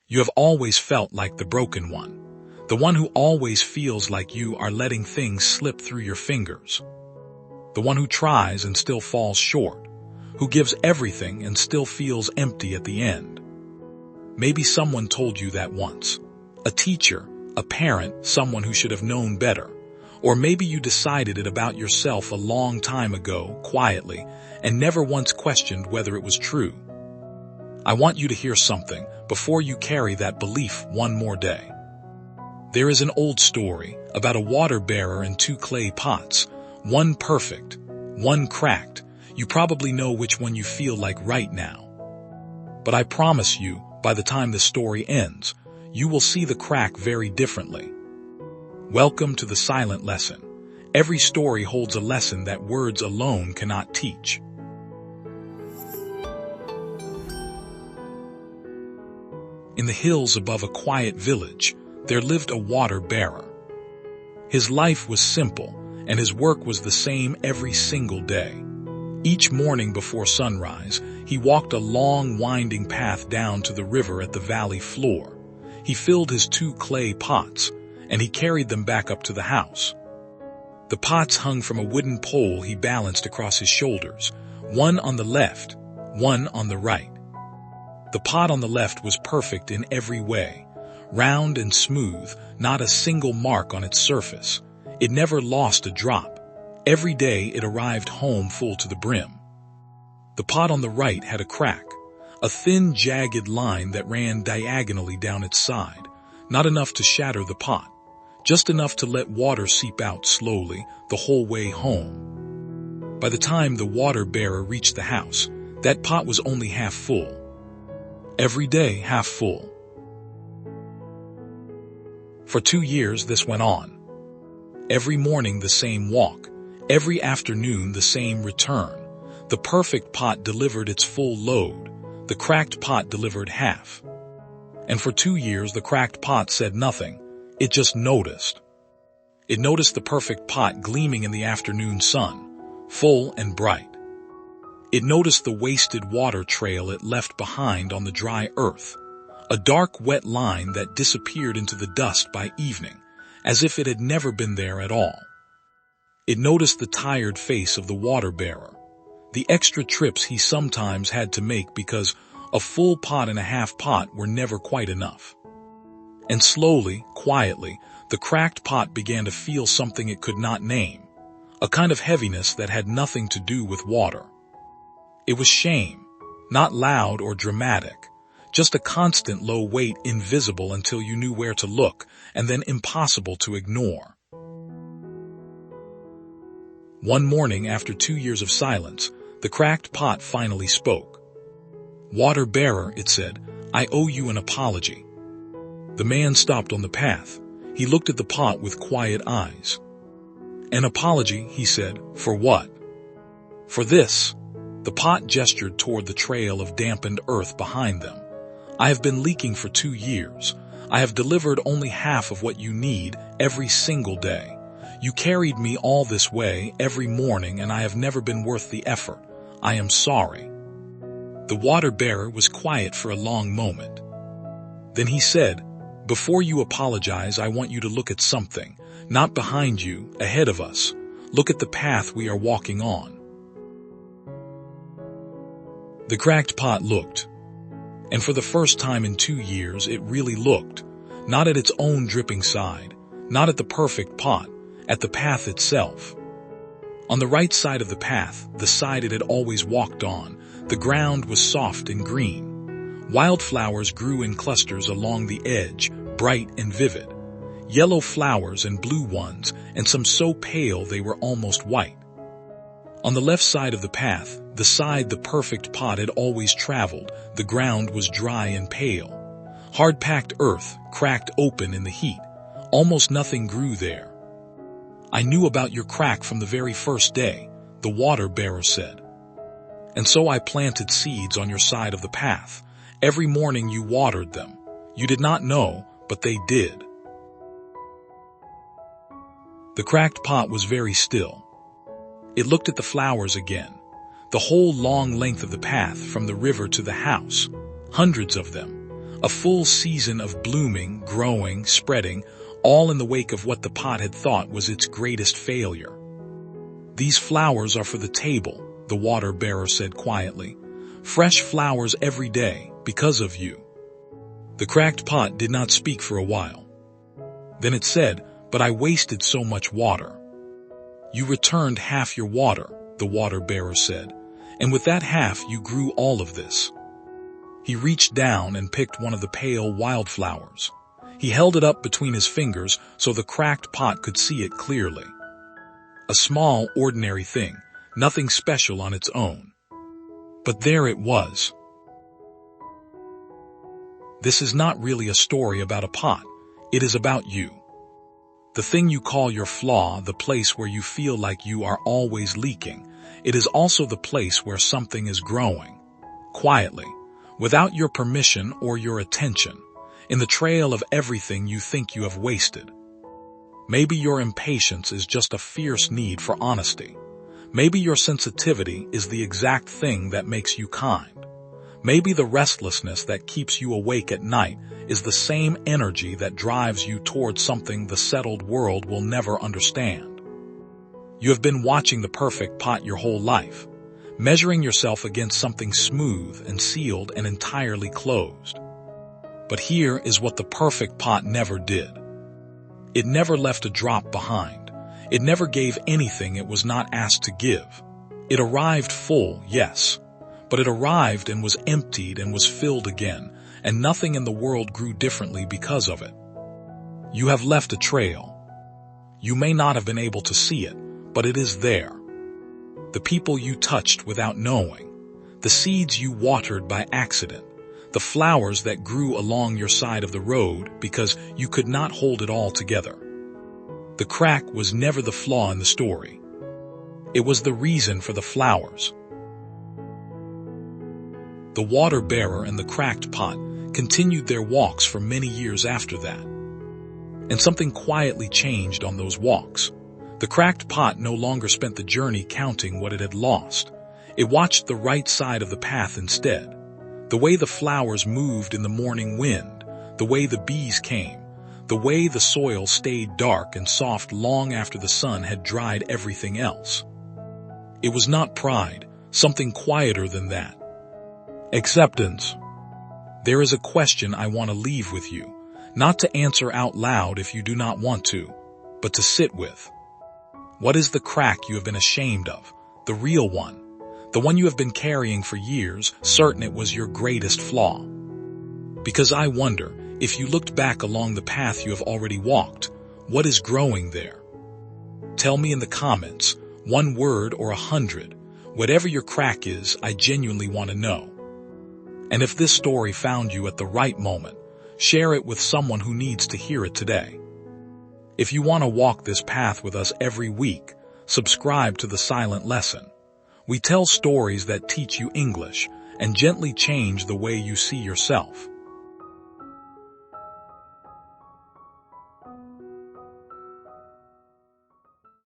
You have always felt like the broken one, the one who always feels like you are letting things slip through your fingers, the one who tries and still falls short, who gives everything and still feels empty at the end. Maybe someone told you that once, a teacher, a parent, someone who should have known better. Or maybe you decided it about yourself a long time ago, quietly, and never once questioned whether it was true. I want you to hear something before you carry that belief one more day. There is an old story about a water bearer and two clay pots, one perfect, one cracked. You probably know which one you feel like right now. But I promise you, by the time the story ends, you will see the crack very differently. Welcome to the silent lesson. Every story holds a lesson that words alone cannot teach. In the hills above a quiet village, there lived a water bearer. His life was simple, and his work was the same every single day. Each morning before sunrise, he walked a long, winding path down to the river at the valley floor. He filled his two clay pots, and he carried them back up to the house. The pots hung from a wooden pole he balanced across his shoulders, one on the left, one on the right. The pot on the left was perfect in every way, round and smooth, not a single mark on its surface. It never lost a drop. Every day it arrived home full to the brim. The pot on the right had a crack, a thin, jagged line that ran diagonally down its side, not enough to shatter the pot, just enough to let water seep out slowly the whole way home. By the time the water bearer reached the house, that pot was only half full. Every day half full. For 2 years this went on. Every morning the same walk, every afternoon the same return. The perfect pot delivered its full load, the cracked pot delivered half. And for 2 years the cracked pot said nothing. It just noticed. It noticed the perfect pot gleaming in the afternoon sun, full and bright. It noticed the wasted water trail it left behind on the dry earth, a dark, wet line that disappeared into the dust by evening, as if it had never been there at all. It noticed the tired face of the water bearer, the extra trips he sometimes had to make because a full pot and a half pot were never quite enough. And slowly, quietly, the cracked pot began to feel something it could not name, a kind of heaviness that had nothing to do with water. It was shame, not loud or dramatic, just a constant low weight invisible until you knew where to look and then impossible to ignore. One morning after 2 years of silence, the cracked pot finally spoke. "Water bearer," it said, "I owe you an apology." The man stopped on the path. He looked at the pot with quiet eyes. "An apology," he said, "for what?" "For this." The pot gestured toward the trail of dampened earth behind them. "I have been leaking for 2 years. I have delivered only half of what you need every single day. You carried me all this way every morning and I have never been worth the effort. I am sorry." The water bearer was quiet for a long moment. Then he said, "Before you apologize, I want you to look at something, not behind you, ahead of us. Look at the path we are walking on." The cracked pot looked. And for the first time in 2 years, it really looked, not at its own dripping side, not at the perfect pot, at the path itself. On the right side of the path, the side it had always walked on, the ground was soft and green. Wildflowers grew in clusters along the edge, bright and vivid. Yellow flowers and blue ones, and some so pale they were almost white. On the left side of the path, the side the perfect pot had always traveled, the ground was dry and pale. Hard-packed earth, cracked open in the heat. Almost nothing grew there. "I knew about your crack from the very first day," the water bearer said. "And so I planted seeds on your side of the path. Every morning you watered them. You did not know, but they did." The cracked pot was very still. It looked at the flowers again. The whole long length of the path from the river to the house. Hundreds of them. A full season of blooming, growing, spreading, all in the wake of what the pot had thought was its greatest failure. "These flowers are for the table," the water bearer said quietly. "Fresh flowers every day, because of you." The cracked pot did not speak for a while. Then it said, "But I wasted so much water." "You returned half your water," the water bearer said, "and with that half you grew all of this." He reached down and picked one of the pale wildflowers. He held it up between his fingers so the cracked pot could see it clearly. A small, ordinary thing, nothing special on its own. But there it was. This is not really a story about a pot. It is about you. The thing you call your flaw, the place where you feel like you are always leaking, it is also the place where something is growing. Quietly, without your permission or your attention, in the trail of everything you think you have wasted. Maybe your impatience is just a fierce need for honesty. Maybe your sensitivity is the exact thing that makes you kind. Maybe the restlessness that keeps you awake at night is the same energy that drives you towards something the settled world will never understand. You have been watching the perfect pot your whole life, measuring yourself against something smooth and sealed and entirely closed. But here is what the perfect pot never did. It never left a drop behind. It never gave anything it was not asked to give. It arrived full, yes, but it arrived and was emptied and was filled again, and nothing in the world grew differently because of it. You have left a trail. You may not have been able to see it, but it is there. The people you touched without knowing, the seeds you watered by accident, the flowers that grew along your side of the road because you could not hold it all together. The crack was never the flaw in the story. It was the reason for the flowers. The water bearer and the cracked pot continued their walks for many years after that. And something quietly changed on those walks. The cracked pot no longer spent the journey counting what it had lost. It watched the right side of the path instead. The way the flowers moved in the morning wind, the way the bees came, the way the soil stayed dark and soft long after the sun had dried everything else. It was not pride, something quieter than that. Acceptance. There is a question I want to leave with you, not to answer out loud if you do not want to, but to sit with. What is the crack you have been ashamed of, the real one, the one you have been carrying for years, certain it was your greatest flaw? Because I wonder, if you looked back along the path you have already walked, what is growing there? Tell me in the comments, 1 word or 100, whatever your crack is, I genuinely want to know. And if this story found you at the right moment, share it with someone who needs to hear it today. If you want to walk this path with us every week, subscribe to The Silent Lesson. We tell stories that teach you English and gently change the way you see yourself.